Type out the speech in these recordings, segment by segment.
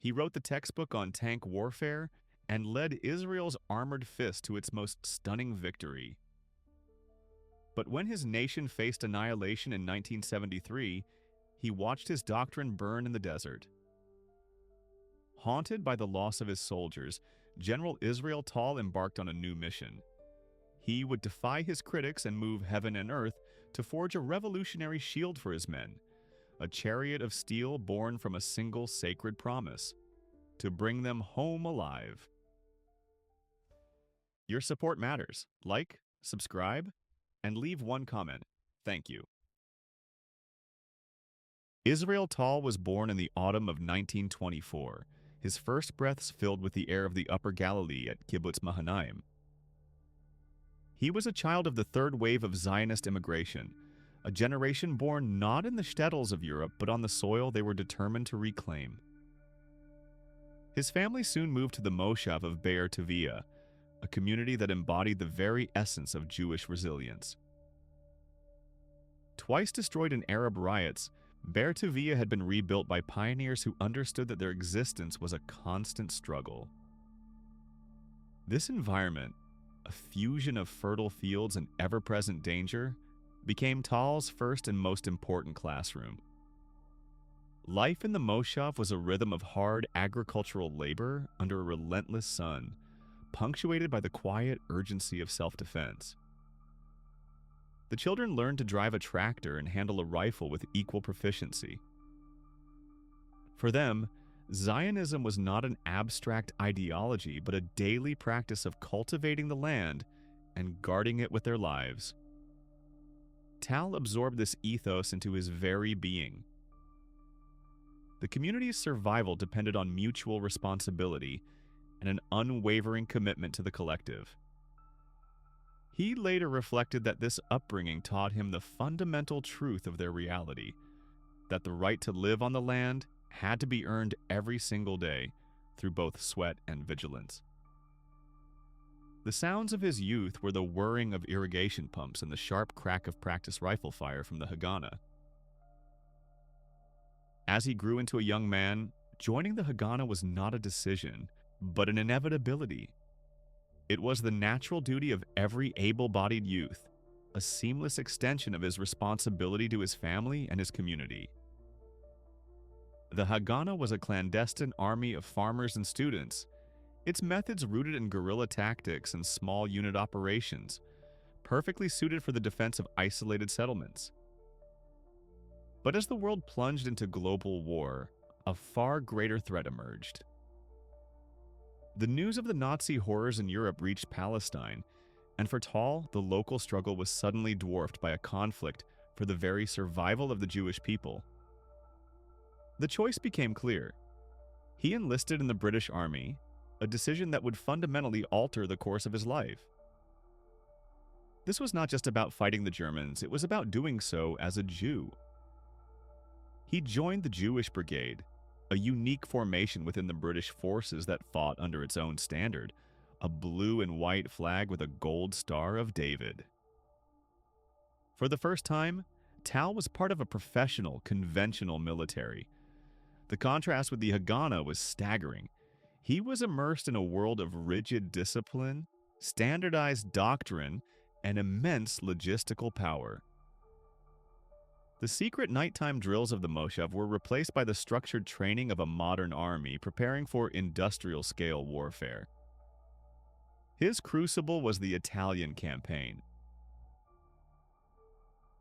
He wrote the textbook on tank warfare and led Israel's armored fist to its most stunning victory. But when his nation faced annihilation in 1973, he watched his doctrine burn in the desert. Haunted by the loss of his soldiers, General Israel Tal embarked on a new mission. He would defy his critics and move heaven and earth to forge a revolutionary shield for his men, a chariot of steel born from a single sacred promise: to bring them home alive. Your support matters. Like, subscribe, and leave one comment. Thank you. Israel Tal was born in the autumn of 1924, his first breaths filled with the air of the Upper Galilee at Kibbutz Mahanaim. He was a child of the third wave of Zionist immigration, a generation born not in the shtetls of Europe but on the soil they were determined to reclaim. His family soon moved to the Moshav of Be'er Tevia, a community that embodied the very essence of Jewish resilience. Twice destroyed in Arab riots, Be'er Tevia had been rebuilt by pioneers who understood that their existence was a constant struggle. This environment, a fusion of fertile fields and ever-present danger, became Tal's first and most important classroom. Life in the Moshav was a rhythm of hard agricultural labor under a relentless sun, punctuated by the quiet urgency of self-defense. The children learned to drive a tractor and handle a rifle with equal proficiency. For them, Zionism was not an abstract ideology, but a daily practice of cultivating the land and guarding it with their lives. Tal absorbed this ethos into his very being. The community's survival depended on mutual responsibility and an unwavering commitment to the collective. He later reflected that this upbringing taught him the fundamental truth of their reality, that the right to live on the land had to be earned every single day through both sweat and vigilance. The sounds of his youth were the whirring of irrigation pumps and the sharp crack of practice rifle fire from the Haganah. As he grew into a young man, joining the Haganah was not a decision, but an inevitability. It was the natural duty of every able-bodied youth, a seamless extension of his responsibility to his family and his community. The Haganah was a clandestine army of farmers and students, its methods rooted in guerrilla tactics and small unit operations, perfectly suited for the defense of isolated settlements. But as the world plunged into global war, a far greater threat emerged. The news of the Nazi horrors in Europe reached Palestine, and for Tal, the local struggle was suddenly dwarfed by a conflict for the very survival of the Jewish people. The choice became clear. He enlisted in the British Army, a decision that would fundamentally alter the course of his life. This was not just about fighting the Germans, it was about doing so as a Jew. He joined the Jewish Brigade, a unique formation within the British forces that fought under its own standard, a blue and white flag with a gold star of David. For the first time, Tal was part of a professional, conventional military. The contrast with the Haganah was staggering. He was immersed in a world of rigid discipline, standardized doctrine, and immense logistical power. The secret nighttime drills of the Moshav were replaced by the structured training of a modern army preparing for industrial-scale warfare. His crucible was the Italian campaign.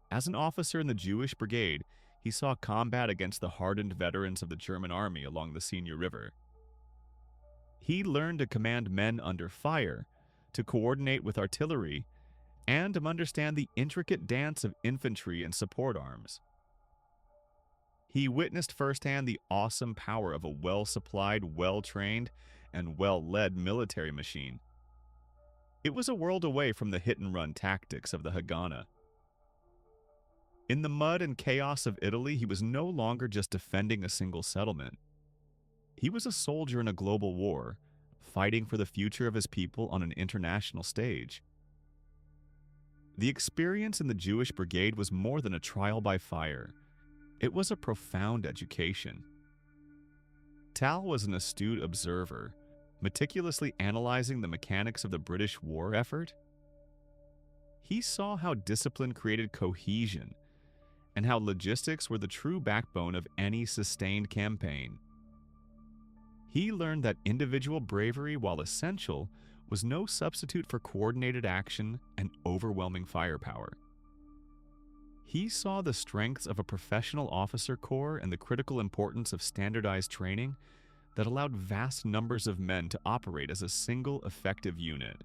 As an officer in the Jewish Brigade, he saw combat against the hardened veterans of the German army along the Senia River. He learned to command men under fire, to coordinate with artillery, and to understand the intricate dance of infantry and support arms. He witnessed firsthand the awesome power of a well-supplied, well-trained, and well-led military machine. It was a world away from the hit-and-run tactics of the Haganah. In the mud and chaos of Italy, he was no longer just defending a single settlement. He was a soldier in a global war, fighting for the future of his people on an international stage. The experience in the Jewish Brigade was more than a trial by fire. It was a profound education. Tal was an astute observer, meticulously analyzing the mechanics of the British war effort. He saw how discipline created cohesion and how logistics were the true backbone of any sustained campaign. He learned that individual bravery, while essential, was no substitute for coordinated action and overwhelming firepower. He saw the strengths of a professional officer corps and the critical importance of standardized training that allowed vast numbers of men to operate as a single effective unit.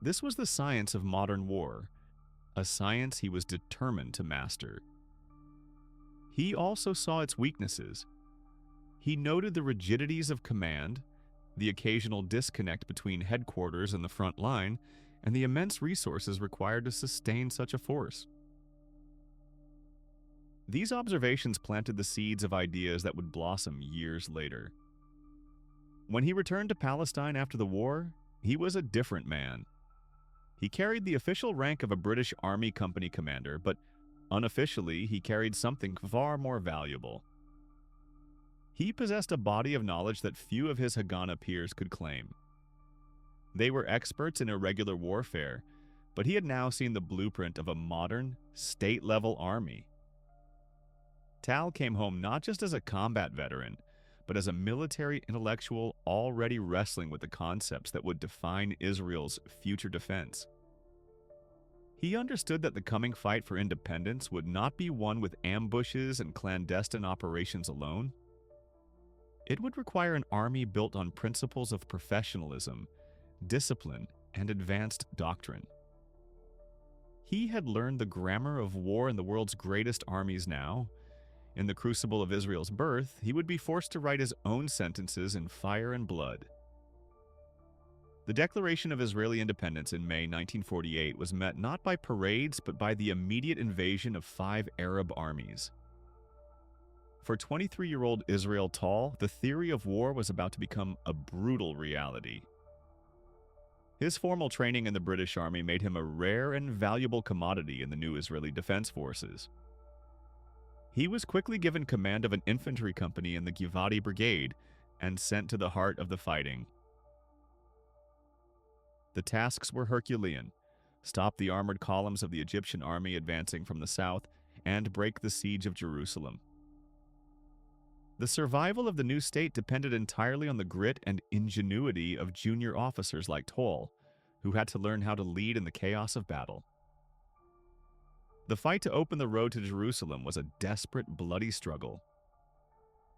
This was the science of modern war, a science he was determined to master. He also saw its weaknesses. He noted the rigidities of command, the occasional disconnect between headquarters and the front line, and the immense resources required to sustain such a force. These observations planted the seeds of ideas that would blossom years later. When he returned to Palestine after the war, he was a different man. He carried the official rank of a British Army company commander, but unofficially he carried something far more valuable. He possessed a body of knowledge that few of his Haganah peers could claim. They were experts in irregular warfare, but he had now seen the blueprint of a modern, state-level army. Tal came home not just as a combat veteran, but as a military intellectual already wrestling with the concepts that would define Israel's future defense. He understood that the coming fight for independence would not be won with ambushes and clandestine operations alone. It would require an army built on principles of professionalism, discipline, and advanced doctrine. He had learned the grammar of war in the world's greatest armies now. In the crucible of Israel's birth, he would be forced to write his own sentences in fire and blood. The Declaration of Israeli Independence in May 1948 was met not by parades but by the immediate invasion of 5 Arab armies. For 23-year-old Israel Tal, the theory of war was about to become a brutal reality. His formal training in the British Army made him a rare and valuable commodity in the new Israeli Defense Forces. He was quickly given command of an infantry company in the Givati Brigade and sent to the heart of the fighting. The tasks were Herculean: stop the armored columns of the Egyptian army advancing from the south and break the siege of Jerusalem. The survival of the new state depended entirely on the grit and ingenuity of junior officers like Tal, who had to learn how to lead in the chaos of battle. The fight to open the road to Jerusalem was a desperate, bloody struggle.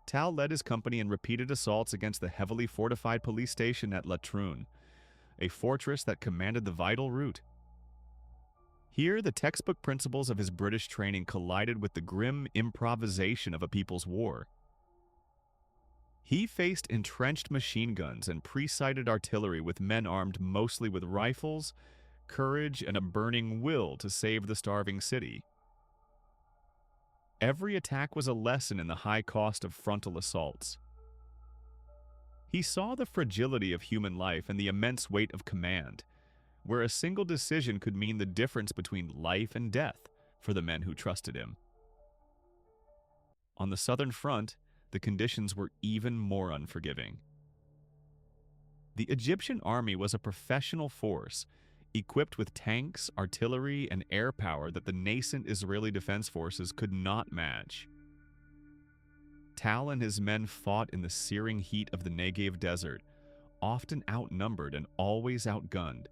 Tal led his company in repeated assaults against the heavily fortified police station at Latrun, a fortress that commanded the vital route. Here, the textbook principles of his British training collided with the grim improvisation of a people's war. He faced entrenched machine guns and pre-sighted artillery with men armed mostly with rifles, courage, and a burning will to save the starving city. Every attack was a lesson in the high cost of frontal assaults. He saw the fragility of human life and the immense weight of command, where a single decision could mean the difference between life and death for the men who trusted him. On the southern front, the conditions were even more unforgiving. The Egyptian army was a professional force, equipped with tanks, artillery, and air power that the nascent Israeli Defense Forces could not match. Tal and his men fought in the searing heat of the Negev desert, often outnumbered and always outgunned.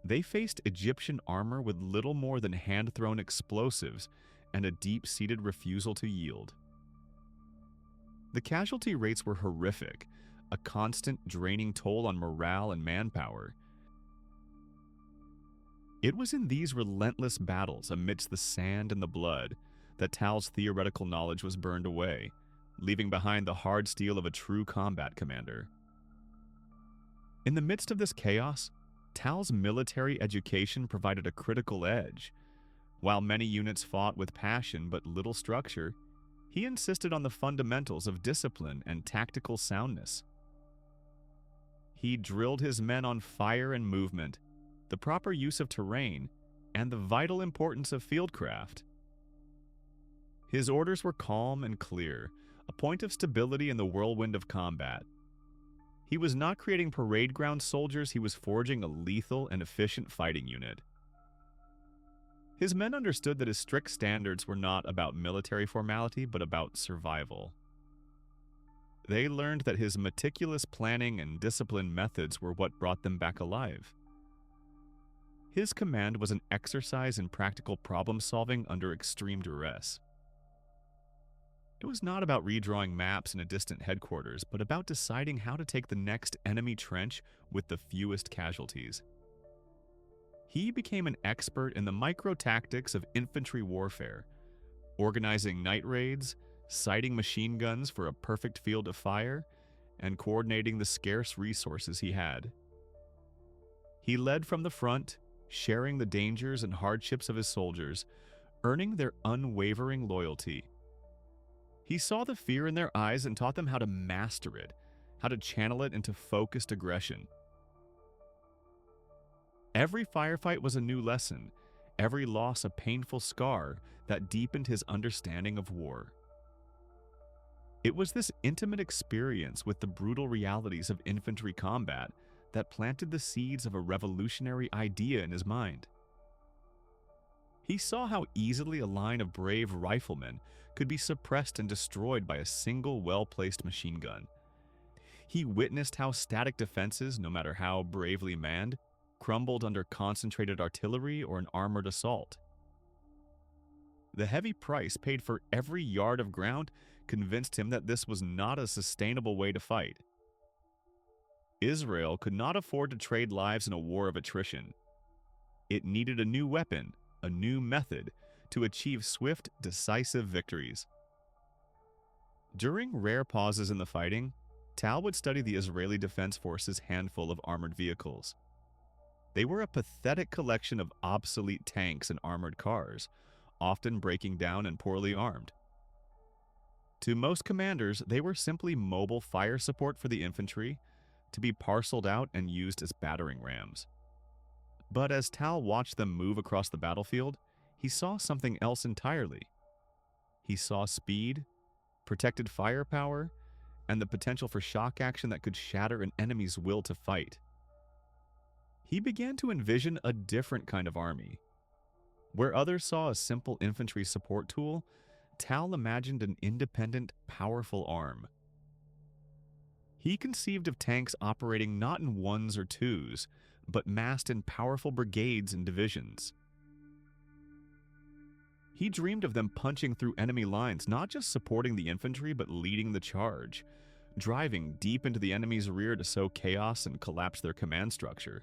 They faced Egyptian armor with little more than hand-thrown explosives and a deep-seated refusal to yield. The casualty rates were horrific, a constant draining toll on morale and manpower. It was in these relentless battles amidst the sand and the blood that Tal's theoretical knowledge was burned away, leaving behind the hard steel of a true combat commander. In the midst of this chaos, Tal's military education provided a critical edge. While many units fought with passion but little structure, he insisted on the fundamentals of discipline and tactical soundness. He drilled his men on fire and movement, the proper use of terrain, and the vital importance of fieldcraft. His orders were calm and clear, a point of stability in the whirlwind of combat. He was not creating parade ground soldiers, he was forging a lethal and efficient fighting unit. His men understood that his strict standards were not about military formality, but about survival. They learned that his meticulous planning and disciplined methods were what brought them back alive. His command was an exercise in practical problem-solving under extreme duress. It was not about redrawing maps in a distant headquarters, but about deciding how to take the next enemy trench with the fewest casualties. He became an expert in the micro-tactics of infantry warfare, organizing night raids, sighting machine guns for a perfect field of fire, and coordinating the scarce resources he had. He led from the front, sharing the dangers and hardships of his soldiers, earning their unwavering loyalty. He saw the fear in their eyes and taught them how to master it, how to channel it into focused aggression. Every firefight was a new lesson, every loss a painful scar that deepened his understanding of war. It was this intimate experience with the brutal realities of infantry combat that planted the seeds of a revolutionary idea in his mind. He saw how easily a line of brave riflemen could be suppressed and destroyed by a single well-placed machine gun. He witnessed how static defenses, no matter how bravely manned, crumbled under concentrated artillery or an armored assault. The heavy price paid for every yard of ground convinced him that this was not a sustainable way to fight. Israel could not afford to trade lives in a war of attrition. It needed a new weapon, a new method, to achieve swift, decisive victories. During rare pauses in the fighting, Tal would study the Israeli Defense Force's handful of armored vehicles. They were a pathetic collection of obsolete tanks and armored cars, often breaking down and poorly armed. To most commanders, they were simply mobile fire support for the infantry, to be parceled out and used as battering rams. But as Tal watched them move across the battlefield, he saw something else entirely. He saw speed, protected firepower, and the potential for shock action that could shatter an enemy's will to fight. He began to envision a different kind of army. Where others saw a simple infantry support tool, Tal imagined an independent, powerful arm. He conceived of tanks operating not in ones or twos, but massed in powerful brigades and divisions. He dreamed of them punching through enemy lines, not just supporting the infantry, but leading the charge, driving deep into the enemy's rear to sow chaos and collapse their command structure.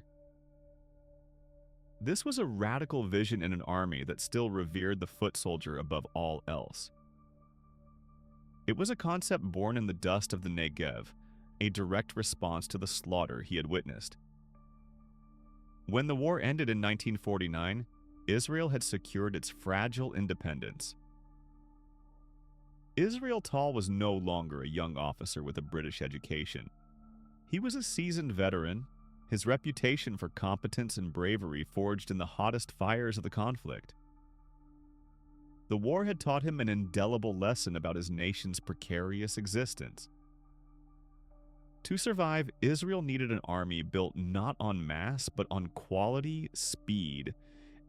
This was a radical vision in an army that still revered the foot soldier above all else. It was a concept born in the dust of the Negev, a direct response to the slaughter he had witnessed. When the war ended in 1949, Israel had secured its fragile independence. Israel Tal was no longer a young officer with a British education. He was a seasoned veteran, his reputation for competence and bravery forged in the hottest fires of the conflict. The war had taught him an indelible lesson about his nation's precarious existence. To survive, Israel needed an army built not on mass, but on quality, speed,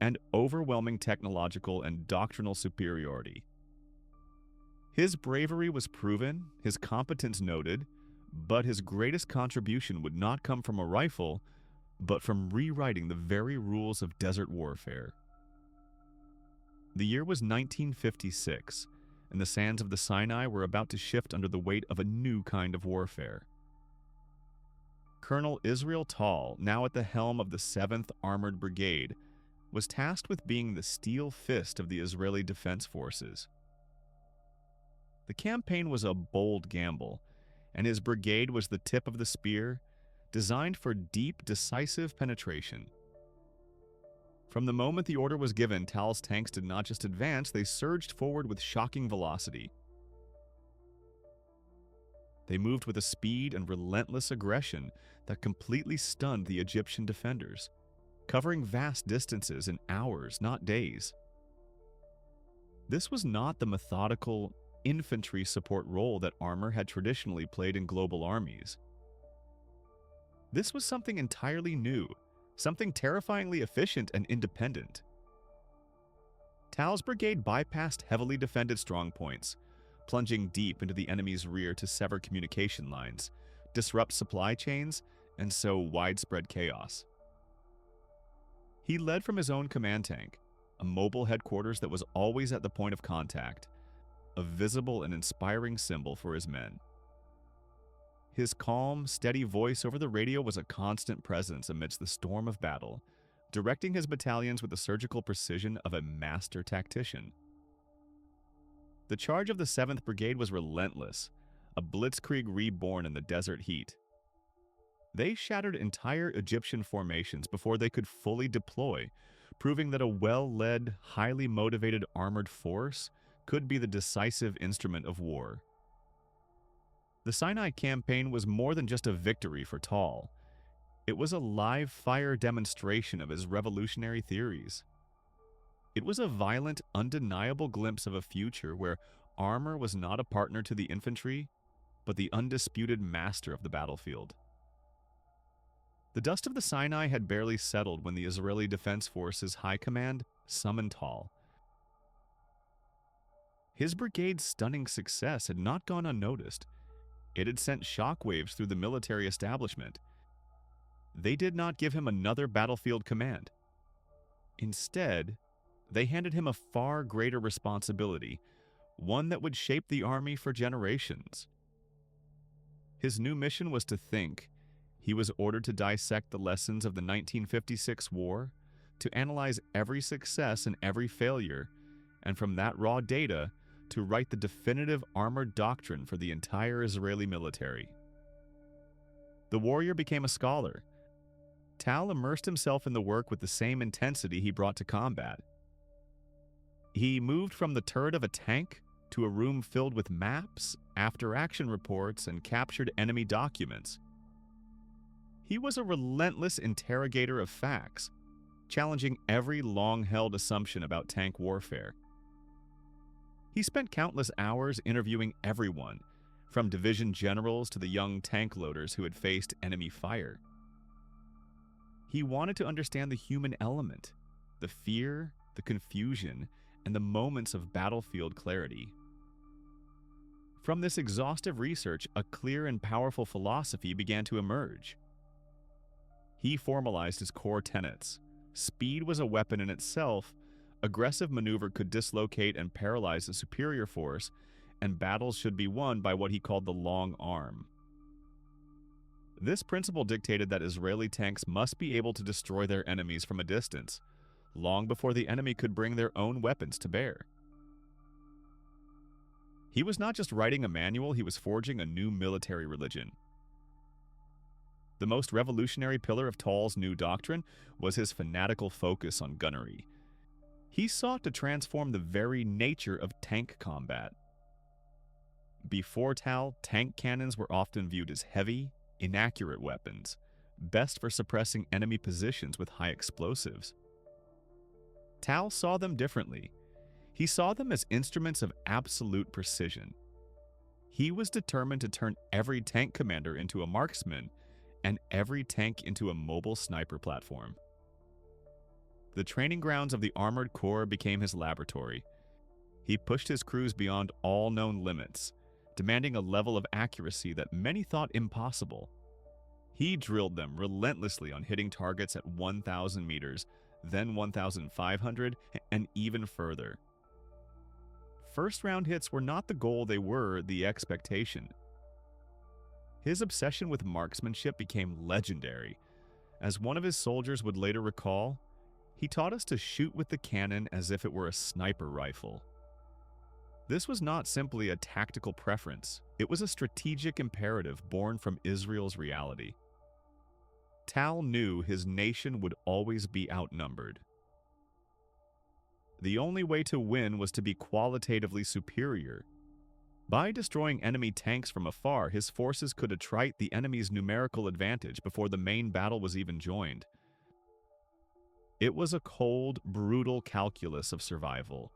and overwhelming technological and doctrinal superiority. His bravery was proven, his competence noted, but his greatest contribution would not come from a rifle, but from rewriting the very rules of desert warfare. The year was 1956, and the sands of the Sinai were about to shift under the weight of a new kind of warfare. Colonel Israel Tal, now at the helm of the 7th Armored Brigade, was tasked with being the steel fist of the Israeli Defense Forces. The campaign was a bold gamble, and his brigade was the tip of the spear, designed for deep, decisive penetration. From the moment the order was given, Tal's tanks did not just advance, they surged forward with shocking velocity. They moved with a speed and relentless aggression that completely stunned the Egyptian defenders, covering vast distances in hours, not days. This was not the methodical, infantry support role that armor had traditionally played in global armies. This was something entirely new, something terrifyingly efficient and independent. Tal's brigade bypassed heavily defended strongpoints, plunging deep into the enemy's rear to sever communication lines, disrupt supply chains, and sow widespread chaos. He led from his own command tank, a mobile headquarters that was always at the point of contact, a visible and inspiring symbol for his men. His calm, steady voice over the radio was a constant presence amidst the storm of battle, directing his battalions with the surgical precision of a master tactician. The charge of the 7th Brigade was relentless, a blitzkrieg reborn in the desert heat. They shattered entire Egyptian formations before they could fully deploy, proving that a well-led, highly motivated armored force could be the decisive instrument of war. The Sinai campaign was more than just a victory for Tal. It was a live-fire demonstration of his revolutionary theories. It was a violent, undeniable glimpse of a future where armor was not a partner to the infantry, but the undisputed master of the battlefield. The dust of the Sinai had barely settled when the Israeli Defense Forces High Command summoned Tal. His brigade's stunning success had not gone unnoticed. It had sent shockwaves through the military establishment. They did not give him another battlefield command. Instead, they handed him a far greater responsibility, one that would shape the army for generations. His new mission was to think. He was ordered to dissect the lessons of the 1956 war, to analyze every success and every failure, and from that raw data, to write the definitive armored doctrine for the entire Israeli military. The warrior became a scholar. Tal immersed himself in the work with the same intensity he brought to combat. He moved from the turret of a tank to a room filled with maps, after-action reports, and captured enemy documents. He was a relentless interrogator of facts, challenging every long-held assumption about tank warfare. He spent countless hours interviewing everyone, from division generals to the young tank loaders who had faced enemy fire. He wanted to understand the human element, the fear, the confusion, and the moments of battlefield clarity. From this exhaustive research, a clear and powerful philosophy began to emerge. He formalized his core tenets. Speed was a weapon in itself, aggressive maneuver could dislocate and paralyze a superior force, and battles should be won by what he called the long arm. This principle dictated that Israeli tanks must be able to destroy their enemies from a distance, long before the enemy could bring their own weapons to bear. He was not just writing a manual, he was forging a new military religion. The most revolutionary pillar of Tal's new doctrine was his fanatical focus on gunnery. He sought to transform the very nature of tank combat. Before Tal, tank cannons were often viewed as heavy, inaccurate weapons, best for suppressing enemy positions with high explosives. Tal saw them differently. He saw them as instruments of absolute precision. He was determined to turn every tank commander into a marksman and every tank into a mobile sniper platform. The training grounds of the Armored Corps became his laboratory. He pushed his crews beyond all known limits, demanding a level of accuracy that many thought impossible. He drilled them relentlessly on hitting targets at 1,000 meters, then 1,500, and even further. First-round hits were not the goal, they were the expectation. His obsession with marksmanship became legendary. As one of his soldiers would later recall, he taught us to shoot with the cannon as if it were a sniper rifle. This was not simply a tactical preference, it was a strategic imperative born from Israel's reality. Tal knew his nation would always be outnumbered. The only way to win was to be qualitatively superior. By destroying enemy tanks from afar, his forces could attrite the enemy's numerical advantage before the main battle was even joined. It was a cold, brutal calculus of survival.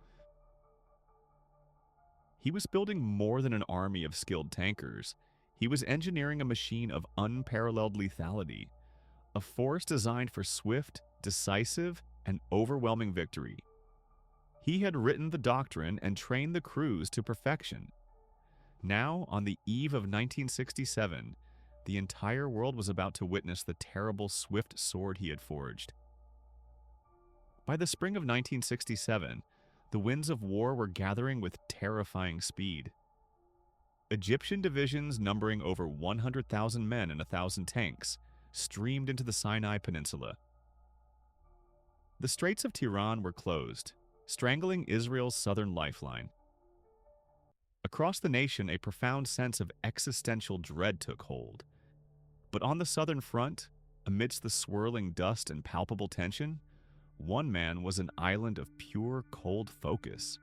He was building more than an army of skilled tankers. He was engineering a machine of unparalleled lethality, a force designed for swift, decisive, and overwhelming victory. He had written the doctrine and trained the crews to perfection. Now, on the eve of 1967, the entire world was about to witness the terrible swift sword he had forged. By the spring of 1967, the winds of war were gathering with terrifying speed. Egyptian divisions numbering over 100,000 men and 1,000 tanks streamed into the Sinai Peninsula. The Straits of Tiran were closed, strangling Israel's southern lifeline. Across the nation, a profound sense of existential dread took hold. But on the southern front, amidst the swirling dust and palpable tension, one man was an island of pure, cold focus.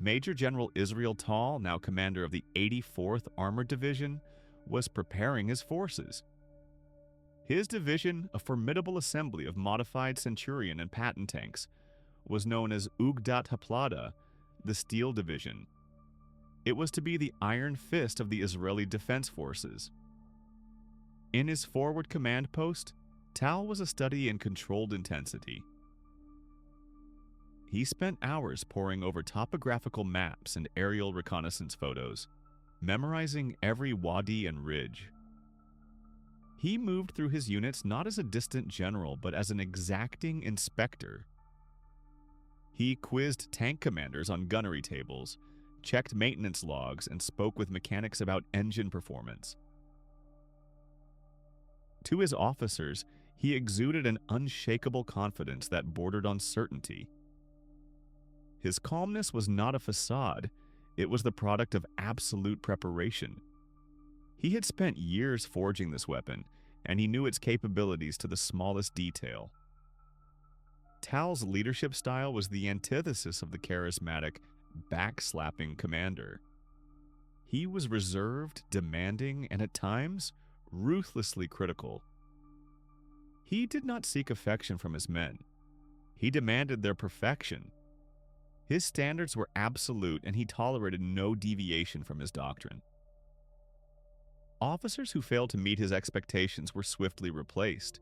Major General Israel Tall, now commander of the 84th Armored Division, was preparing his forces. His division, a formidable assembly of modified Centurion and Patton tanks, was known as Ugdat Haplada, the Steel Division. It was to be the iron fist of the Israeli Defense Forces. In his forward command post, Tal was a study in controlled intensity. He spent hours poring over topographical maps and aerial reconnaissance photos, memorizing every wadi and ridge. He moved through his units not as a distant general, but as an exacting inspector. He quizzed tank commanders on gunnery tables, checked maintenance logs, and spoke with mechanics about engine performance. To his officers, he exuded an unshakable confidence that bordered on certainty. His calmness was not a facade, it was the product of absolute preparation. He had spent years forging this weapon, and he knew its capabilities to the smallest detail. Tal's leadership style was the antithesis of the charismatic, backslapping commander. He was reserved, demanding, and at times, ruthlessly critical. He did not seek affection from his men. He demanded their perfection. His standards were absolute, and he tolerated no deviation from his doctrine. Officers who failed to meet his expectations were swiftly replaced.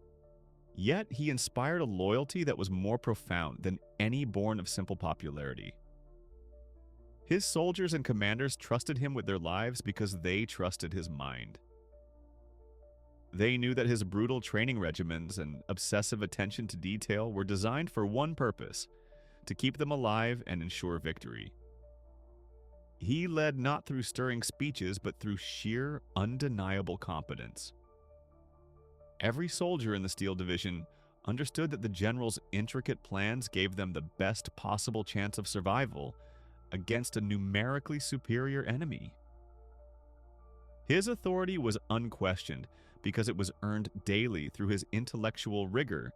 Yet he inspired a loyalty that was more profound than any born of simple popularity. His soldiers and commanders trusted him with their lives because they trusted his mind. They knew that his brutal training regimens and obsessive attention to detail were designed for one purpose: to keep them alive and ensure victory. He led not through stirring speeches, but through sheer, undeniable competence. Every soldier in the Steel Division understood that the general's intricate plans gave them the best possible chance of survival against a numerically superior enemy. His authority was unquestioned because it was earned daily through his intellectual rigor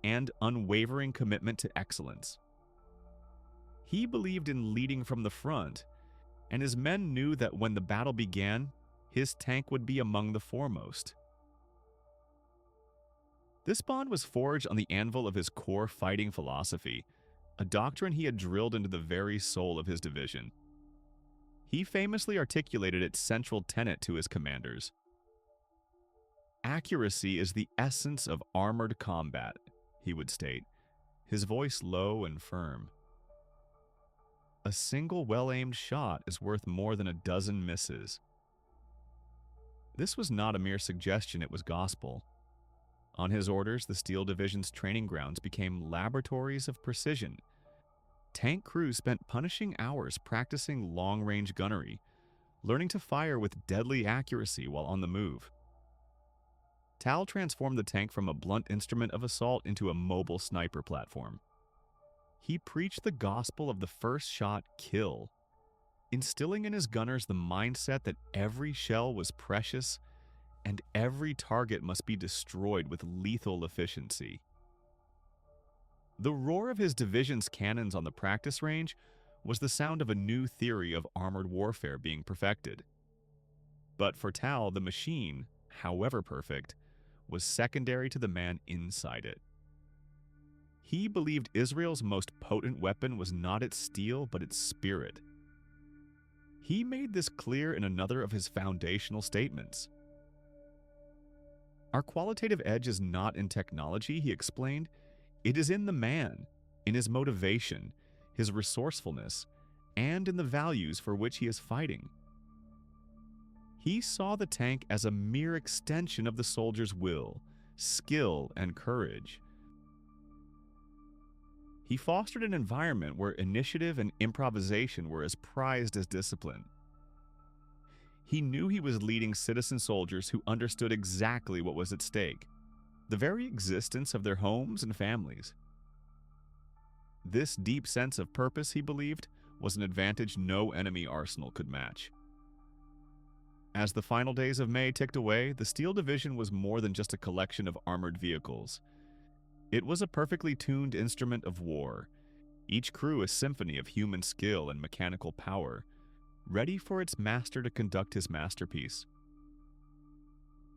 and unwavering commitment to excellence. He believed in leading from the front, and his men knew that when the battle began, his tank would be among the foremost. This bond was forged on the anvil of his core fighting philosophy, a doctrine he had drilled into the very soul of his division. He famously articulated its central tenet to his commanders. "Accuracy is the essence of armored combat," he would state, his voice low and firm. "A single well-aimed shot is worth more than a dozen misses." This was not a mere suggestion, it was gospel. On his orders, the Steel Division's training grounds became laboratories of precision. Tank crews spent punishing hours practicing long-range gunnery, learning to fire with deadly accuracy while on the move. Tal transformed the tank from a blunt instrument of assault into a mobile sniper platform. He preached the gospel of the first shot kill, instilling in his gunners the mindset that every shell was precious and every target must be destroyed with lethal efficiency. The roar of his division's cannons on the practice range was the sound of a new theory of armored warfare being perfected. But for Tal, the machine, however perfect, was secondary to the man inside it. He believed Israel's most potent weapon was not its steel, but its spirit. He made this clear in another of his foundational statements. Our qualitative edge is not in technology, he explained. It is in the man, in his motivation, his resourcefulness, and in the values for which he is fighting. He saw the tank as a mere extension of the soldier's will, skill, and courage. He fostered an environment where initiative and improvisation were as prized as discipline. He knew he was leading citizen soldiers who understood exactly what was at stake, the very existence of their homes and families. This deep sense of purpose, he believed, was an advantage no enemy arsenal could match. As the final days of May ticked away, the Steel Division was more than just a collection of armored vehicles. It was a perfectly tuned instrument of war, each crew a symphony of human skill and mechanical power, ready for its master to conduct his masterpiece.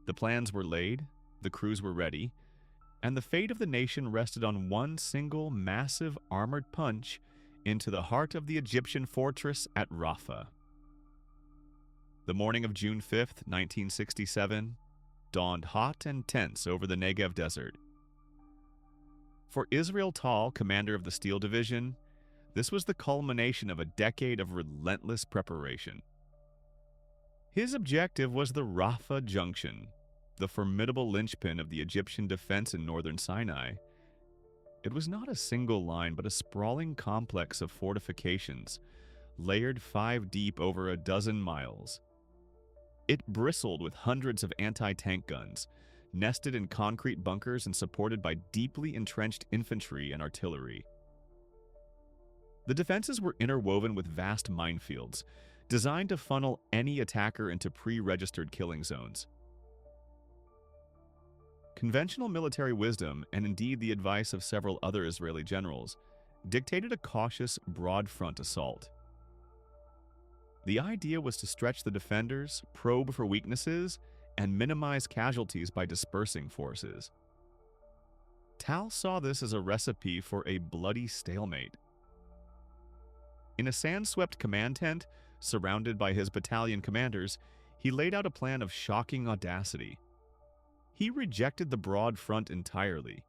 The plans were laid, the crews were ready, and the fate of the nation rested on one single massive armored punch into the heart of the Egyptian fortress at Rafah. The morning of June 5th, 1967, dawned hot and tense over the Negev desert. For Israel Tal, commander of the Steel Division, this was the culmination of a decade of relentless preparation. His objective was the Rafah Junction, the formidable linchpin of the Egyptian defense in northern Sinai. It was not a single line, but a sprawling complex of fortifications, layered 5 deep over a dozen miles. It bristled with hundreds of anti-tank guns, nested in concrete bunkers and supported by deeply entrenched infantry and artillery. The defenses were interwoven with vast minefields, designed to funnel any attacker into pre-registered killing zones. Conventional military wisdom, and indeed the advice of several other Israeli generals, dictated a cautious, broad-front assault. The idea was to stretch the defenders, probe for weaknesses, and minimize casualties by dispersing forces. Tal saw this as a recipe for a bloody stalemate. In a sand-swept command tent, surrounded by his battalion commanders, he laid out a plan of shocking audacity. He rejected the broad front entirely.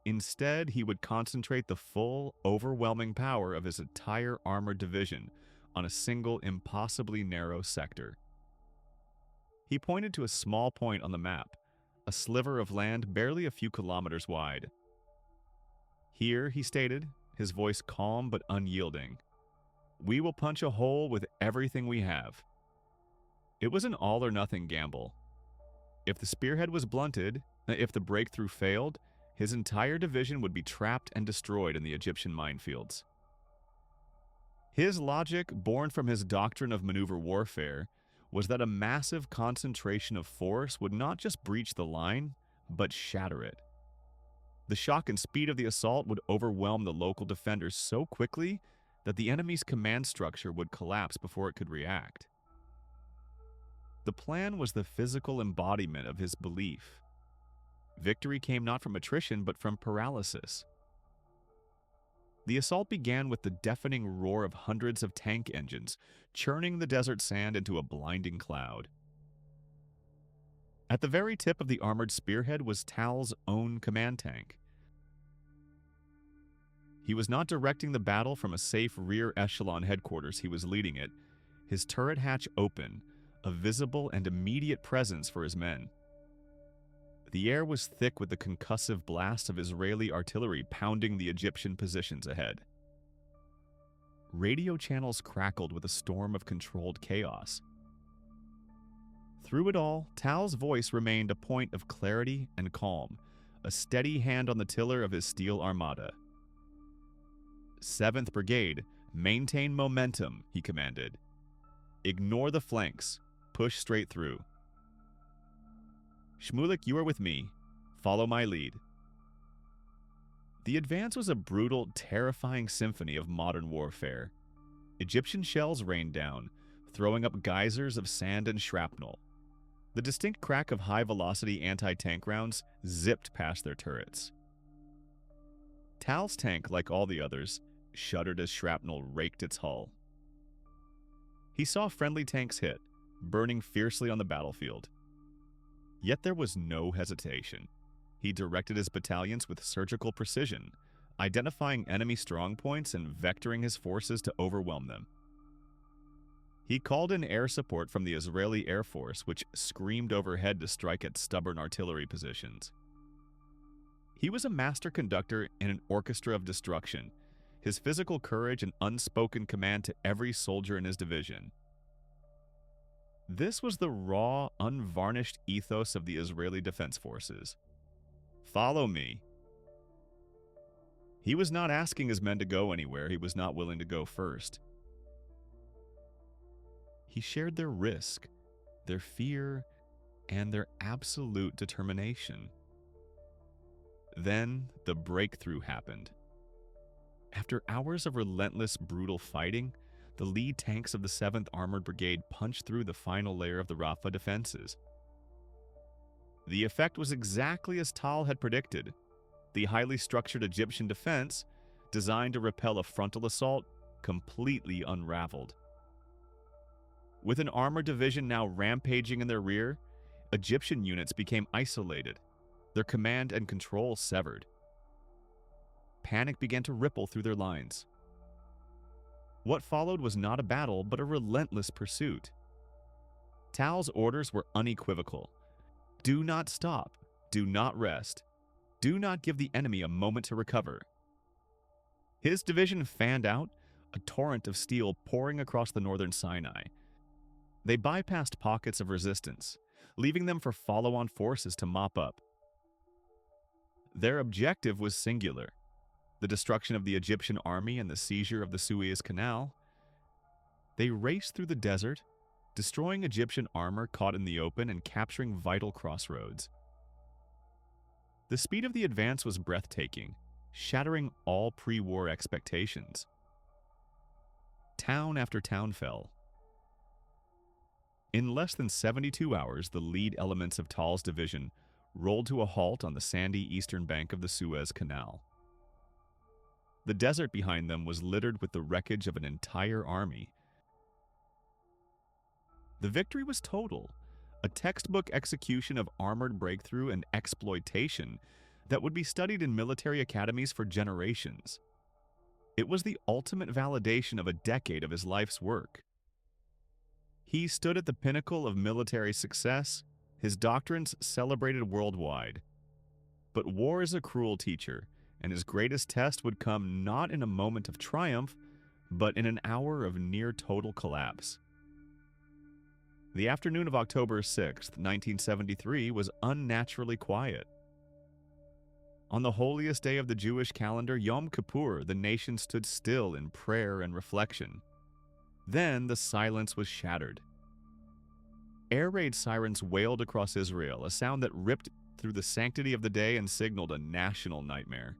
Instead, he would concentrate the full, overwhelming power of his entire armored division on a single, impossibly narrow sector. He pointed to a small point on the map, a sliver of land barely a few kilometers wide. Here, he stated, his voice calm but unyielding, "We will punch a hole with everything we have." It was an all-or-nothing gamble. If the spearhead was blunted, if the breakthrough failed, his entire division would be trapped and destroyed in the Egyptian minefields. His logic, born from his doctrine of maneuver warfare, was that a massive concentration of force would not just breach the line, but shatter it. The shock and speed of the assault would overwhelm the local defenders so quickly that the enemy's command structure would collapse before it could react. The plan was the physical embodiment of his belief. Victory came not from attrition, but from paralysis. The assault began with the deafening roar of hundreds of tank engines, churning the desert sand into a blinding cloud. At the very tip of the armored spearhead was Tal's own command tank. He was not directing the battle from a safe rear echelon headquarters, he was leading it, his turret hatch open, a visible and immediate presence for his men. The air was thick with the concussive blast of Israeli artillery pounding the Egyptian positions ahead. Radio channels crackled with a storm of controlled chaos. Through it all, Tal's voice remained a point of clarity and calm, a steady hand on the tiller of his steel armada. 7th Brigade, maintain momentum, he commanded. Ignore the flanks. Push straight through. Shmulik, you are with me. Follow my lead. The advance was a brutal, terrifying symphony of modern warfare. Egyptian shells rained down, throwing up geysers of sand and shrapnel. The distinct crack of high-velocity anti-tank rounds zipped past their turrets. Tal's tank, like all the others, shuddered as shrapnel raked its hull. He saw friendly tanks hit, burning fiercely on the battlefield. Yet there was no hesitation. He directed his battalions with surgical precision, identifying enemy strongpoints and vectoring his forces to overwhelm them. He called in air support from the Israeli Air Force, which screamed overhead to strike at stubborn artillery positions. He was a master conductor in an orchestra of destruction, his physical courage an unspoken command to every soldier in his division. This was the raw, unvarnished ethos of the Israeli Defense Forces. Follow me. He was not asking his men to go anywhere he was not willing to go first. He shared their risk, their fear, and their absolute determination. Then the breakthrough happened. After hours of relentless, brutal fighting, the lead tanks of the 7th Armored Brigade punched through the final layer of the Rafah defenses. The effect was exactly as Tal had predicted. The highly structured Egyptian defense, designed to repel a frontal assault, completely unraveled. With an armored division now rampaging in their rear, Egyptian units became isolated, their command and control severed. Panic began to ripple through their lines. What followed was not a battle, but a relentless pursuit. Tal's orders were unequivocal. Do not stop. Do not rest. Do not give the enemy a moment to recover. His division fanned out, a torrent of steel pouring across the northern Sinai. They bypassed pockets of resistance, leaving them for follow-on forces to mop up. Their objective was singular: the destruction of the Egyptian army and the seizure of the Suez Canal. They raced through the desert, destroying Egyptian armor caught in the open and capturing vital crossroads. The speed of the advance was breathtaking, shattering all pre-war expectations. Town after town fell. In less than 72 hours, the lead elements of Tal's division rolled to a halt on the sandy eastern bank of the Suez Canal. The desert behind them was littered with the wreckage of an entire army. The victory was total, a textbook execution of armored breakthrough and exploitation that would be studied in military academies for generations. It was the ultimate validation of a decade of his life's work. He stood at the pinnacle of military success, his doctrines celebrated worldwide. But war is a cruel teacher, and his greatest test would come not in a moment of triumph, but in an hour of near-total collapse. The afternoon of October 6, 1973, was unnaturally quiet. On the holiest day of the Jewish calendar, Yom Kippur, the nation stood still in prayer and reflection. Then the silence was shattered. Air raid sirens wailed across Israel, a sound that ripped through the sanctity of the day and signaled a national nightmare.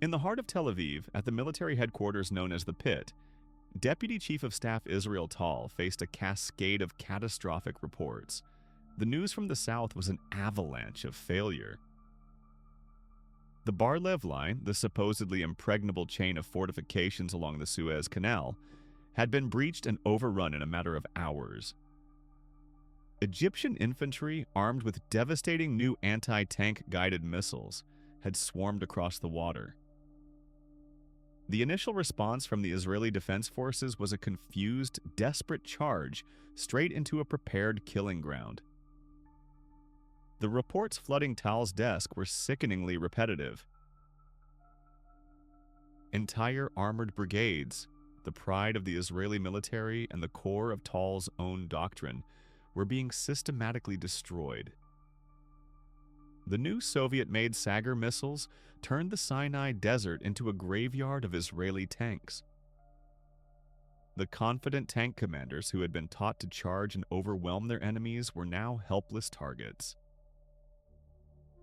In the heart of Tel Aviv, at the military headquarters known as the Pit, Deputy Chief of Staff Israel Tal faced a cascade of catastrophic reports. The news from the south was an avalanche of failure. The Bar-Lev line, the supposedly impregnable chain of fortifications along the Suez Canal, had been breached and overrun in a matter of hours. Egyptian infantry, armed with devastating new anti-tank guided missiles, had swarmed across the water. The initial response from the Israeli Defense Forces was a confused, desperate charge straight into a prepared killing ground. The reports flooding Tal's desk were sickeningly repetitive. Entire armored brigades, the pride of the Israeli military and the core of Tal's own doctrine, were being systematically destroyed. The new Soviet-made Sagar missiles turned the Sinai Desert into a graveyard of Israeli tanks. The confident tank commanders who had been taught to charge and overwhelm their enemies were now helpless targets.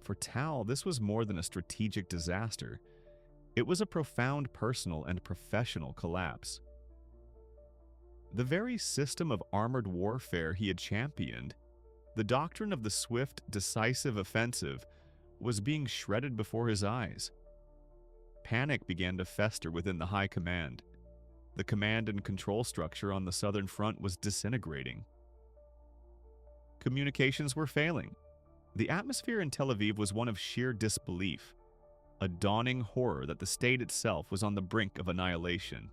For Tal, this was more than a strategic disaster. It was a profound personal and professional collapse. The very system of armored warfare he had championed, the doctrine of the swift, decisive offensive, was being shredded before his eyes. Panic began to fester within the high command. The command and control structure on the southern front was disintegrating. Communications were failing. The atmosphere in Tel Aviv was one of sheer disbelief, a dawning horror that the state itself was on the brink of annihilation.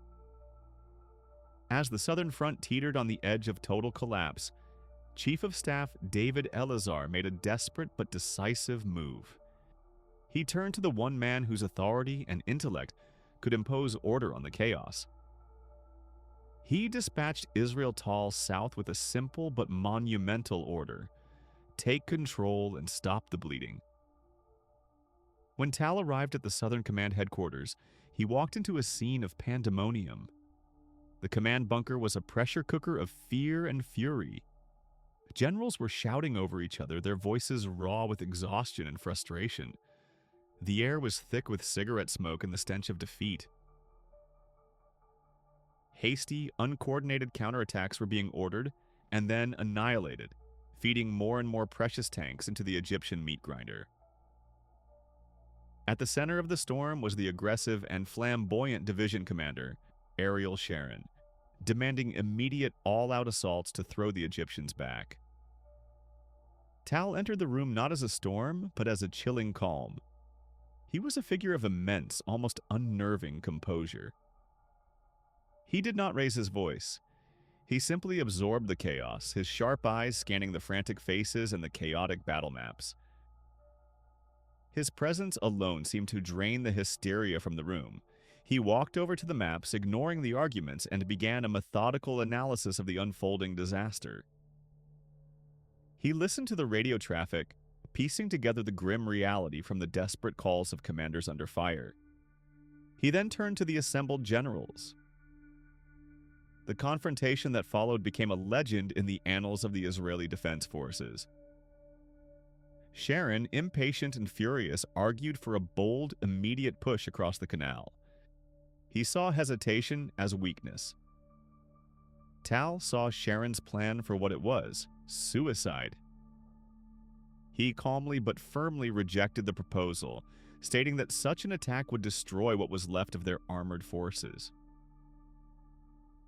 As the southern front teetered on the edge of total collapse, Chief of Staff David Elazar made a desperate but decisive move. He turned to the one man whose authority and intellect could impose order on the chaos. He dispatched Israel Tal south with a simple but monumental order: take control and stop the bleeding. When Tal arrived at the Southern Command headquarters, he walked into a scene of pandemonium. The command bunker was a pressure cooker of fear and fury. Generals were shouting over each other, their voices raw with exhaustion and frustration. The air was thick with cigarette smoke and the stench of defeat. Hasty, uncoordinated counterattacks were being ordered and then annihilated, feeding more and more precious tanks into the Egyptian meat grinder. At the center of the storm was the aggressive and flamboyant division commander, Ariel Sharon, demanding immediate all-out assaults to throw the Egyptians back. Tal entered the room not as a storm, but as a chilling calm. He was a figure of immense, almost unnerving composure. He did not raise his voice. He simply absorbed the chaos, his sharp eyes scanning the frantic faces and the chaotic battle maps. His presence alone seemed to drain the hysteria from the room. He walked over to the maps, ignoring the arguments, and began a methodical analysis of the unfolding disaster. He listened to the radio traffic, piecing together the grim reality from the desperate calls of commanders under fire. He then turned to the assembled generals. The confrontation that followed became a legend in the annals of the Israeli Defense Forces. Sharon, impatient and furious, argued for a bold, immediate push across the canal. He saw hesitation as weakness. Tal saw Sharon's plan for what it was: suicide. He calmly but firmly rejected the proposal, stating that such an attack would destroy what was left of their armored forces.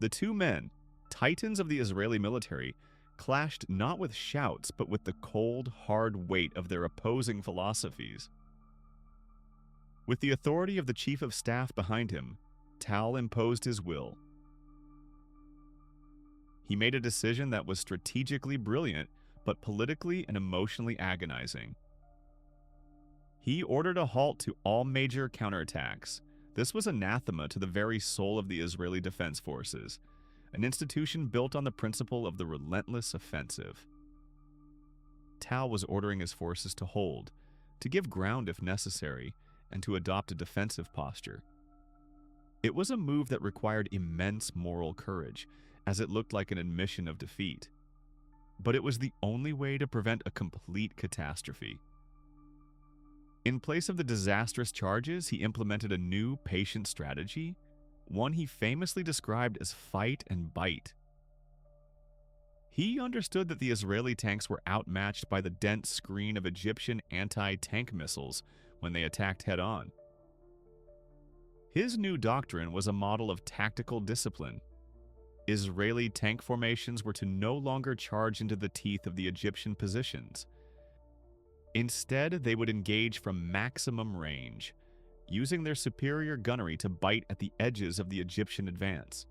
The two men, titans of the Israeli military, clashed not with shouts but with the cold, hard weight of their opposing philosophies. With the authority of the Chief of Staff behind him, Tal imposed his will. He made a decision that was strategically brilliant, but politically and emotionally agonizing. He ordered a halt to all major counterattacks. This was anathema to the very soul of the Israeli Defense Forces, an institution built on the principle of the relentless offensive. Tal was ordering his forces to hold, to give ground if necessary, and to adopt a defensive posture. It was a move that required immense moral courage, as it looked like an admission of defeat. But it was the only way to prevent a complete catastrophe. In place of the disastrous charges, he implemented a new, patient strategy, one he famously described as fight and bite. He understood that the Israeli tanks were outmatched by the dense screen of Egyptian anti-tank missiles when they attacked head-on. His new doctrine was a model of tactical discipline. Israeli tank formations were to no longer charge into the teeth of the Egyptian positions. Instead, they would engage from maximum range, using their superior gunnery to bite at the edges of the Egyptian advance.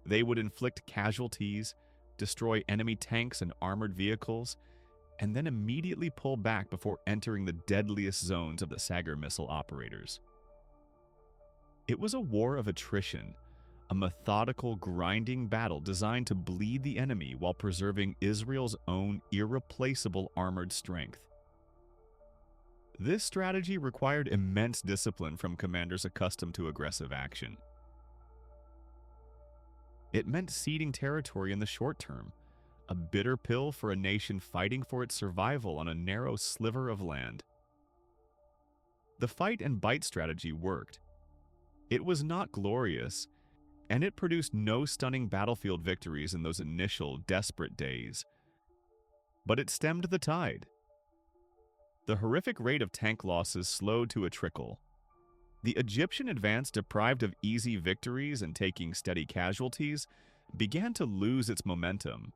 They would inflict casualties, destroy enemy tanks and armored vehicles, and then immediately pull back before entering the deadliest zones of the Sagar missile operators. It was a war of attrition, a methodical, grinding battle designed to bleed the enemy while preserving Israel's own irreplaceable armored strength. This strategy required immense discipline from commanders accustomed to aggressive action. It meant ceding territory in the short term, a bitter pill for a nation fighting for its survival on a narrow sliver of land. The fight and bite strategy worked. It was not glorious, and it produced no stunning battlefield victories in those initial, desperate days. But it stemmed the tide. The horrific rate of tank losses slowed to a trickle. The Egyptian advance, deprived of easy victories and taking steady casualties, began to lose its momentum.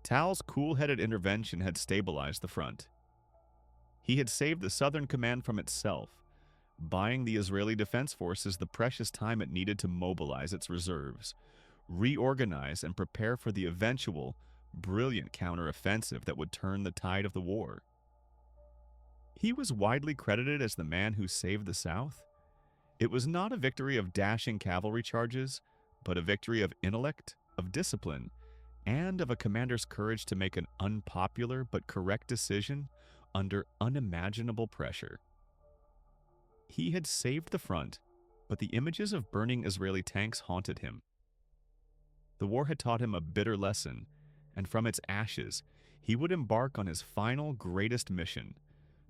Tal's cool-headed intervention had stabilized the front. He had saved the Southern Command from itself, buying the Israeli Defense Forces the precious time it needed to mobilize its reserves, reorganize, and prepare for the eventual, brilliant counteroffensive that would turn the tide of the war. He was widely credited as the man who saved the South. It was not a victory of dashing cavalry charges, but a victory of intellect, of discipline, and of a commander's courage to make an unpopular but correct decision under unimaginable pressure. He had saved the front, but the images of burning Israeli tanks haunted him. The war had taught him a bitter lesson, and from its ashes, he would embark on his final greatest mission,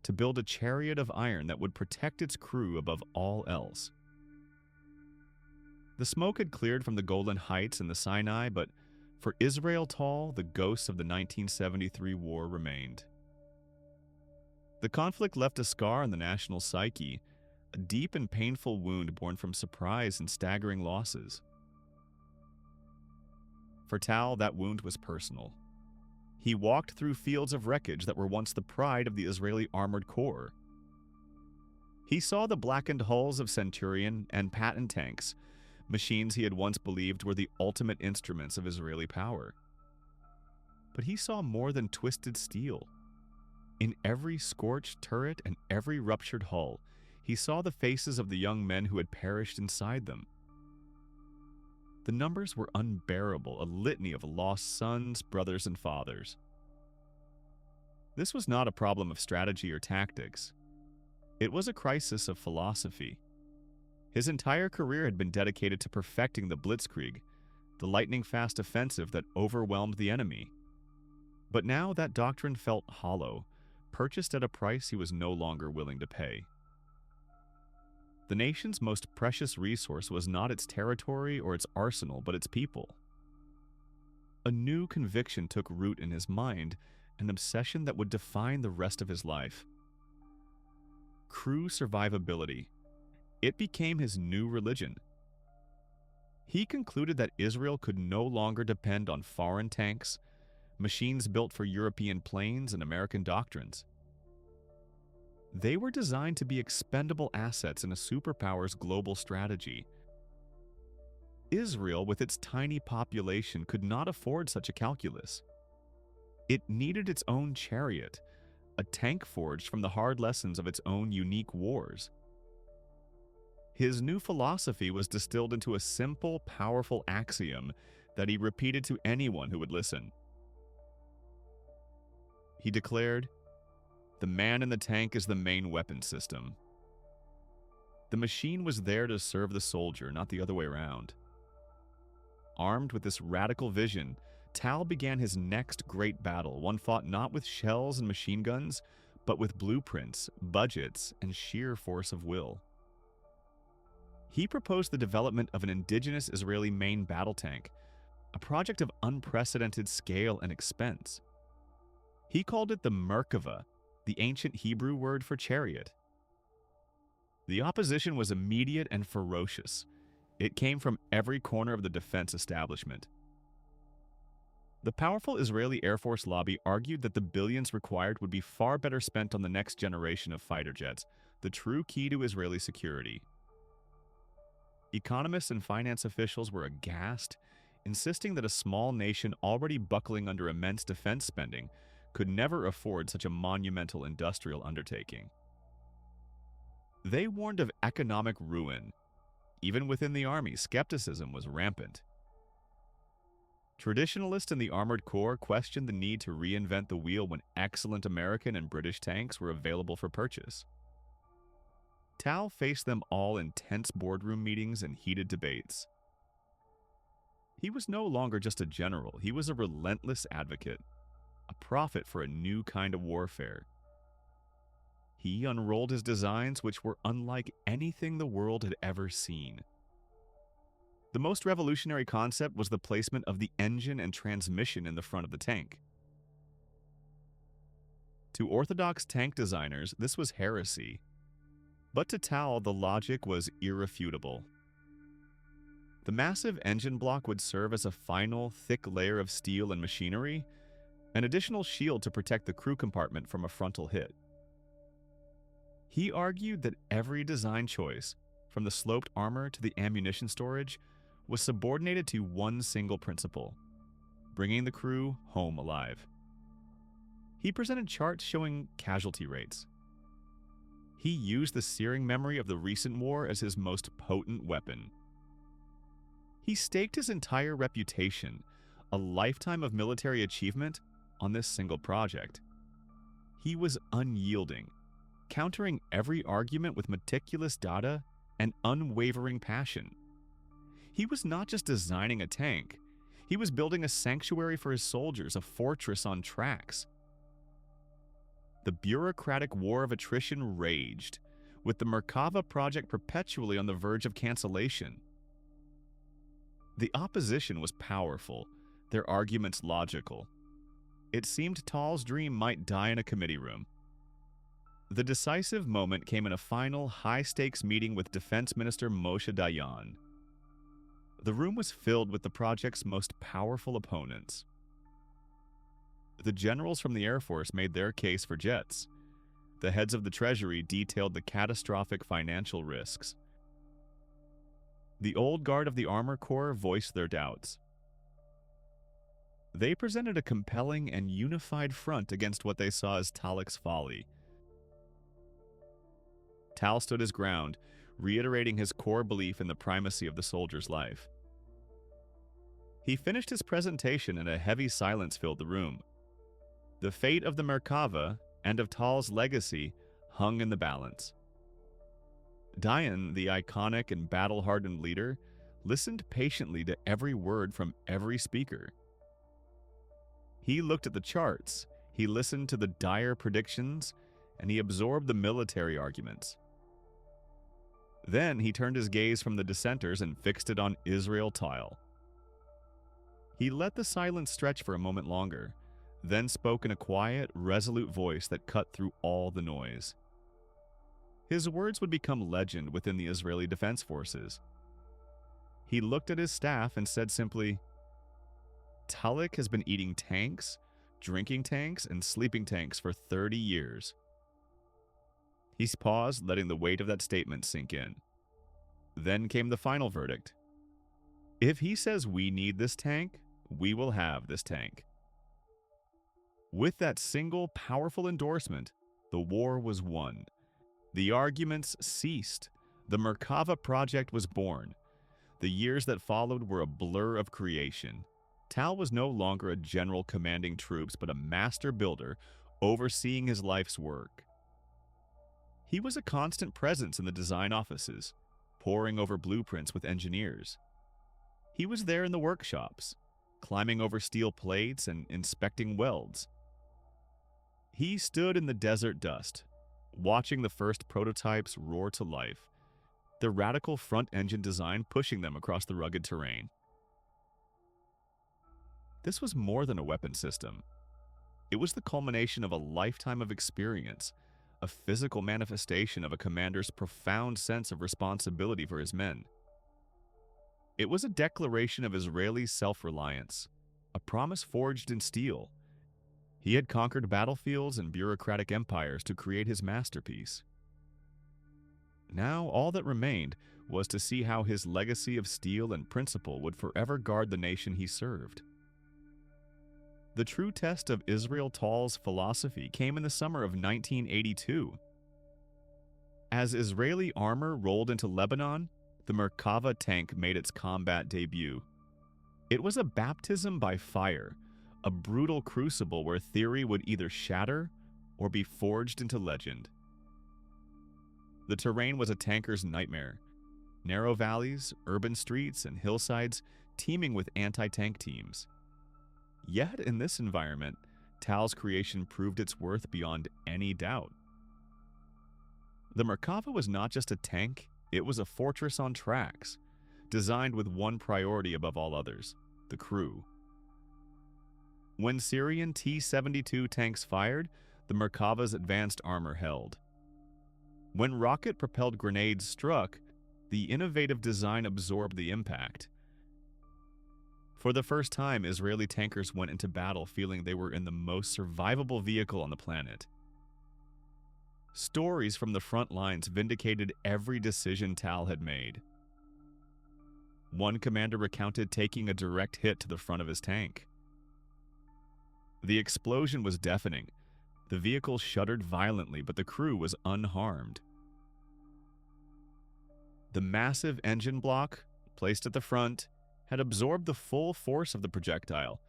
to build a chariot of iron that would protect its crew above all else. The smoke had cleared from the Golan Heights and the Sinai, but for Israel Tal, the ghosts of the 1973 war remained. The conflict left a scar on the national psyche, a deep and painful wound born from surprise and staggering losses. For Tal, that wound was personal. He walked through fields of wreckage that were once the pride of the Israeli Armored Corps. He saw the blackened hulls of Centurion and Patton tanks, machines he had once believed were the ultimate instruments of Israeli power. But he saw more than twisted steel. In every scorched turret and every ruptured hull, he saw the faces of the young men who had perished inside them. The numbers were unbearable, a litany of lost sons, brothers, and fathers. This was not a problem of strategy or tactics. It was a crisis of philosophy. His entire career had been dedicated to perfecting the blitzkrieg, the lightning-fast offensive that overwhelmed the enemy. But now that doctrine felt hollow, purchased at a price he was no longer willing to pay. The nation's most precious resource was not its territory or its arsenal, but its people. A new conviction took root in his mind, an obsession that would define the rest of his life. Crew survivability. It became his new religion. He concluded that Israel could no longer depend on foreign tanks, machines built for European planes, and American doctrines. They were designed to be expendable assets in a superpower's global strategy. Israel, with its tiny population, could not afford such a calculus. It needed its own chariot, a tank forged from the hard lessons of its own unique wars. His new philosophy was distilled into a simple, powerful axiom that he repeated to anyone who would listen. He declared, "The man in the tank is the main weapon system." The machine was there to serve the soldier, not the other way around. Armed with this radical vision, Tal began his next great battle, one fought not with shells and machine guns, but with blueprints, budgets, and sheer force of will. He proposed the development of an indigenous Israeli main battle tank, a project of unprecedented scale and expense. He called it the Merkava, the ancient Hebrew word for chariot. The opposition was immediate and ferocious. It came from every corner of the defense establishment. The powerful Israeli Air Force lobby argued that the billions required would be far better spent on the next generation of fighter jets, the true key to Israeli security. Economists and finance officials were aghast, insisting that a small nation already buckling under immense defense spending could never afford such a monumental industrial undertaking. They warned of economic ruin. Even within the army, skepticism was rampant. Traditionalists in the Armored Corps questioned the need to reinvent the wheel when excellent American and British tanks were available for purchase. Tal faced them all in tense boardroom meetings and heated debates. He was no longer just a general, he was a relentless advocate, a prophet for a new kind of warfare. He unrolled his designs, which were unlike anything the world had ever seen. The most revolutionary concept was the placement of the engine and transmission in the front of the tank. To orthodox tank designers, this was heresy. But to Tal, the logic was irrefutable. The massive engine block would serve as a final, thick layer of steel and machinery, an additional shield to protect the crew compartment from a frontal hit. He argued that every design choice, from the sloped armor to the ammunition storage, was subordinated to one single principle: bringing the crew home alive. He presented charts showing casualty rates. He used the searing memory of the recent war as his most potent weapon. He staked his entire reputation, a lifetime of military achievement, on this single project. He was unyielding, countering every argument with meticulous data and unwavering passion. He was not just designing a tank, he was building a sanctuary for his soldiers, a fortress on tracks. The bureaucratic war of attrition raged, with the Merkava project perpetually on the verge of cancellation. The opposition was powerful, their arguments logical. It seemed Tal's dream might die in a committee room. The decisive moment came in a final, high-stakes meeting with Defense Minister Moshe Dayan. The room was filled with the project's most powerful opponents. The generals from the Air Force made their case for jets. The heads of the Treasury detailed the catastrophic financial risks. The old guard of the Armor Corps voiced their doubts. They presented a compelling and unified front against what they saw as Talik's folly. Tal stood his ground, reiterating his core belief in the primacy of the soldier's life. He finished his presentation and a heavy silence filled the room. The fate of the Merkava and of Tal's legacy hung in the balance. Dayan, the iconic and battle-hardened leader, listened patiently to every word from every speaker. He looked at the charts, he listened to the dire predictions, and he absorbed the military arguments. Then he turned his gaze from the dissenters and fixed it on Israel Tal. He let the silence stretch for a moment longer, then spoke in a quiet, resolute voice that cut through all the noise. His words would become legend within the Israeli Defense Forces. He looked at his staff and said simply, "Talik has been eating tanks, drinking tanks, and sleeping tanks for 30 years. He paused, letting the weight of that statement sink in. Then came the final verdict. If he says we need this tank, we will have this tank. With that single powerful endorsement, the war was won. The arguments ceased. The Merkava project was born. The years that followed were a blur of creation. Tal was no longer a general commanding troops, but a master builder overseeing his life's work. He was a constant presence in the design offices, poring over blueprints with engineers. He was there in the workshops, climbing over steel plates and inspecting welds. He stood in the desert dust, watching the first prototypes roar to life, the radical front engine design pushing them across the rugged terrain. This was more than a weapon system. It was the culmination of a lifetime of experience, a physical manifestation of a commander's profound sense of responsibility for his men. It was a declaration of Israeli self-reliance, a promise forged in steel. He had conquered battlefields and bureaucratic empires to create his masterpiece. Now all that remained was to see how his legacy of steel and principle would forever guard the nation he served. The true test of Israel Tal's philosophy came in the summer of 1982. As Israeli armor rolled into Lebanon, the Merkava tank made its combat debut. It was a baptism by fire, a brutal crucible where theory would either shatter or be forged into legend. The terrain was a tanker's nightmare. Narrow valleys, urban streets, and hillsides teeming with anti-tank teams. Yet in this environment, Tal's creation proved its worth beyond any doubt. The Merkava was not just a tank, it was a fortress on tracks, designed with one priority above all others: the crew. When Syrian T-72 tanks fired, the Merkava's advanced armor held. When rocket-propelled grenades struck, the innovative design absorbed the impact. For the first time, Israeli tankers went into battle feeling they were in the most survivable vehicle on the planet. Stories from the front lines vindicated every decision Tal had made. One commander recounted taking a direct hit to the front of his tank. The explosion was deafening. The vehicle shuddered violently, but the crew was unharmed. The massive engine block, placed at the front, had absorbed the full force of the projectile,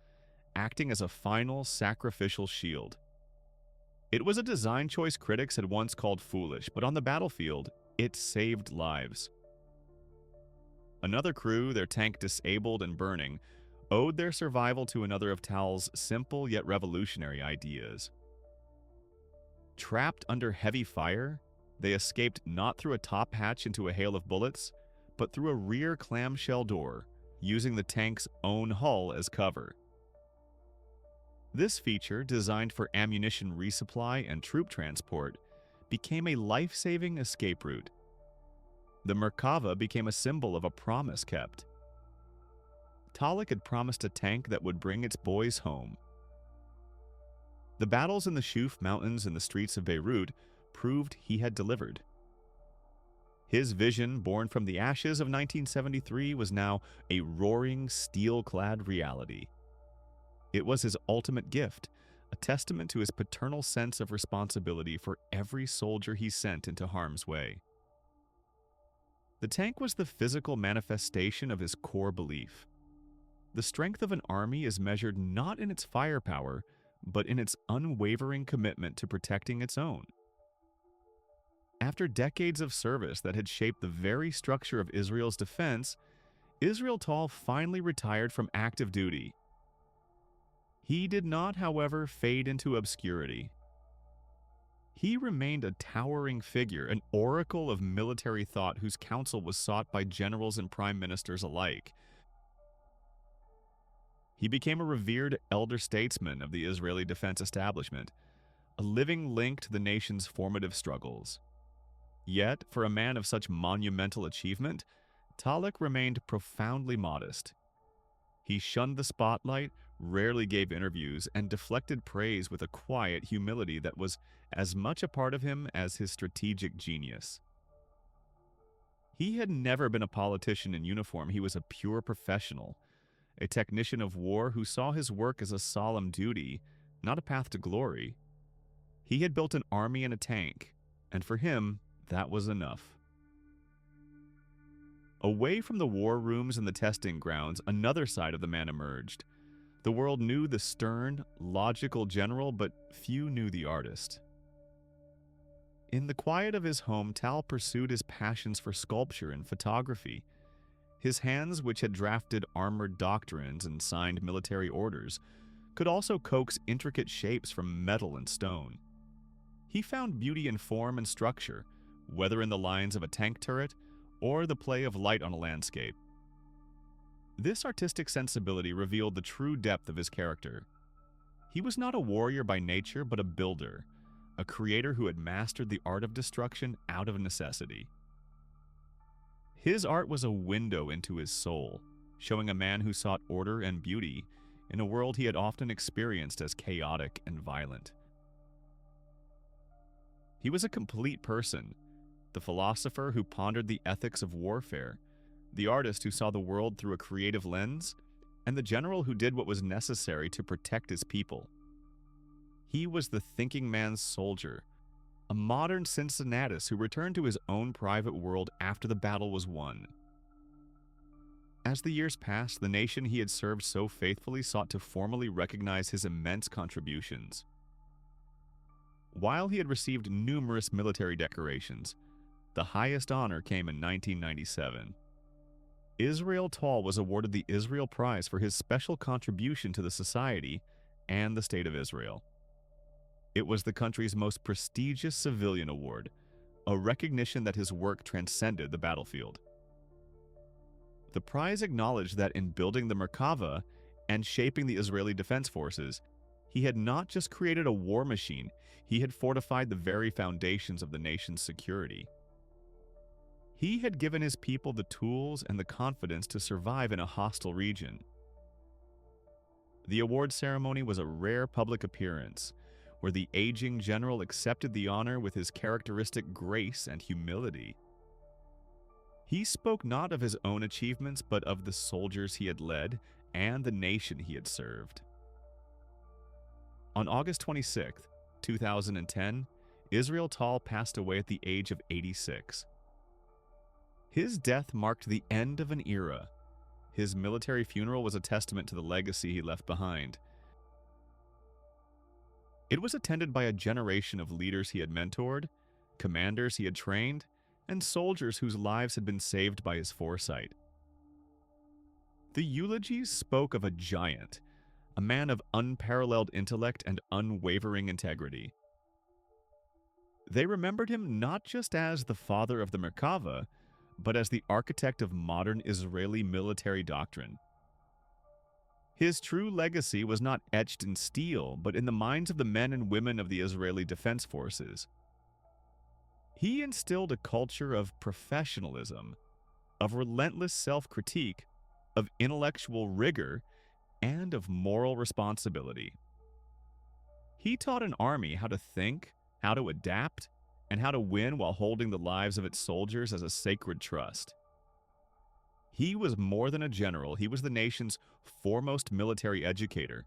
acting as a final sacrificial shield. It was a design choice critics had once called foolish, but on the battlefield, it saved lives. Another crew, their tank disabled and burning, owed their survival to another of Tal's simple yet revolutionary ideas. Trapped under heavy fire, they escaped not through a top hatch into a hail of bullets, but through a rear clamshell door, using the tank's own hull as cover. This feature, designed for ammunition resupply and troop transport, became a life-saving escape route. The Merkava became a symbol of a promise kept. Tal had promised a tank that would bring its boys home. The battles in the Shuf Mountains and the streets of Beirut proved he had delivered. His vision, born from the ashes of 1973, was now a roaring, steel-clad reality. It was his ultimate gift, a testament to his paternal sense of responsibility for every soldier he sent into harm's way. The tank was the physical manifestation of his core belief. The strength of an army is measured not in its firepower, but in its unwavering commitment to protecting its own. After decades of service that had shaped the very structure of Israel's defense, Israel Tal finally retired from active duty. He did not, however, fade into obscurity. He remained a towering figure, an oracle of military thought whose counsel was sought by generals and prime ministers alike. He became a revered elder statesman of the Israeli defense establishment, a living link to the nation's formative struggles. Yet, for a man of such monumental achievement, Tal remained profoundly modest. He shunned the spotlight, rarely gave interviews, and deflected praise with a quiet humility that was as much a part of him as his strategic genius. He had never been a politician in uniform. He was a pure professional, a technician of war who saw his work as a solemn duty, not a path to glory. He had built an army and a tank, and for him, that was enough. Away from the war rooms and the testing grounds, another side of the man emerged. The world knew the stern, logical general, but few knew the artist. In the quiet of his home, Tal pursued his passions for sculpture and photography. His hands, which had drafted armored doctrines and signed military orders, could also coax intricate shapes from metal and stone. He found beauty in form and structure, whether in the lines of a tank turret or the play of light on a landscape. This artistic sensibility revealed the true depth of his character. He was not a warrior by nature, but a builder, a creator who had mastered the art of destruction out of necessity. His art was a window into his soul, showing a man who sought order and beauty in a world he had often experienced as chaotic and violent. He was a complete person, the philosopher who pondered the ethics of warfare, the artist who saw the world through a creative lens, and the general who did what was necessary to protect his people. He was the thinking man's soldier, a modern Cincinnatus who returned to his own private world after the battle was won. As the years passed, the nation he had served so faithfully sought to formally recognize his immense contributions. While he had received numerous military decorations, the highest honor came in 1997. Israel Tal was awarded the Israel Prize for his special contribution to the society and the State of Israel. It was the country's most prestigious civilian award, a recognition that his work transcended the battlefield. The prize acknowledged that in building the Merkava and shaping the Israeli Defense Forces, He had not just created a war machine, he had fortified the very foundations of the nation's security. He had given his people the tools and the confidence to survive in a hostile region. The award ceremony was a rare public appearance, where the aging general accepted the honor with his characteristic grace and humility. He spoke not of his own achievements, but of the soldiers he had led and the nation he had served. On August 26, 2010, Israel Tal passed away at the age of 86. His death marked the end of an era. His military funeral was a testament to the legacy he left behind. It was attended by a generation of leaders he had mentored, commanders he had trained, and soldiers whose lives had been saved by his foresight. The eulogies spoke of a giant, a man of unparalleled intellect and unwavering integrity. They remembered him not just as the father of the Merkava, but as the architect of modern Israeli military doctrine. His true legacy was not etched in steel, but in the minds of the men and women of the Israeli Defense Forces. He instilled a culture of professionalism, of relentless self-critique, of intellectual rigor, and of moral responsibility. He taught an army how to think, how to adapt, and how to win while holding the lives of its soldiers as a sacred trust. He was more than a general, he was the nation's foremost military educator,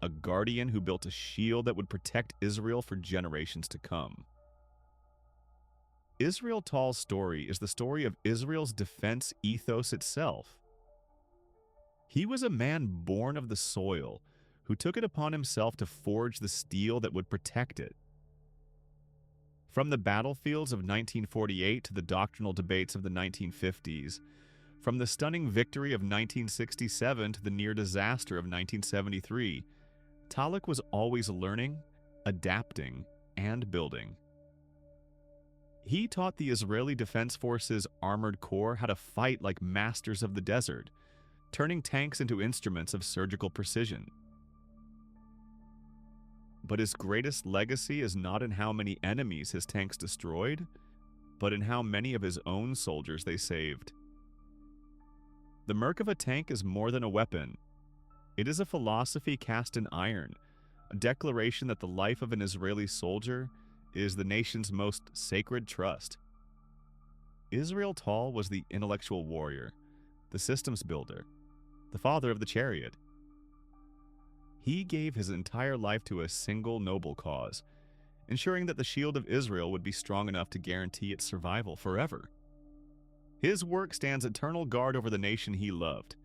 a guardian who built a shield that would protect Israel for generations to come. Israel Tal's story is the story of Israel's defense ethos itself. He was a man born of the soil who took it upon himself to forge the steel that would protect it. From the battlefields of 1948 to the doctrinal debates of the 1950s, from the stunning victory of 1967 to the near disaster of 1973, Talek was always learning, adapting, and building. He taught the Israeli Defense Forces Armored Corps how to fight like masters of the desert, turning tanks into instruments of surgical precision. But his greatest legacy is not in how many enemies his tanks destroyed, but in how many of his own soldiers they saved. The Merkava tank is more than a weapon. It is a philosophy cast in iron, a declaration that the life of an Israeli soldier is the nation's most sacred trust. Israel Tal was the intellectual warrior, the systems builder, the father of the chariot. He gave his entire life to a single noble cause, ensuring that the shield of Israel would be strong enough to guarantee its survival forever. His work stands eternal guard over the nation he loved,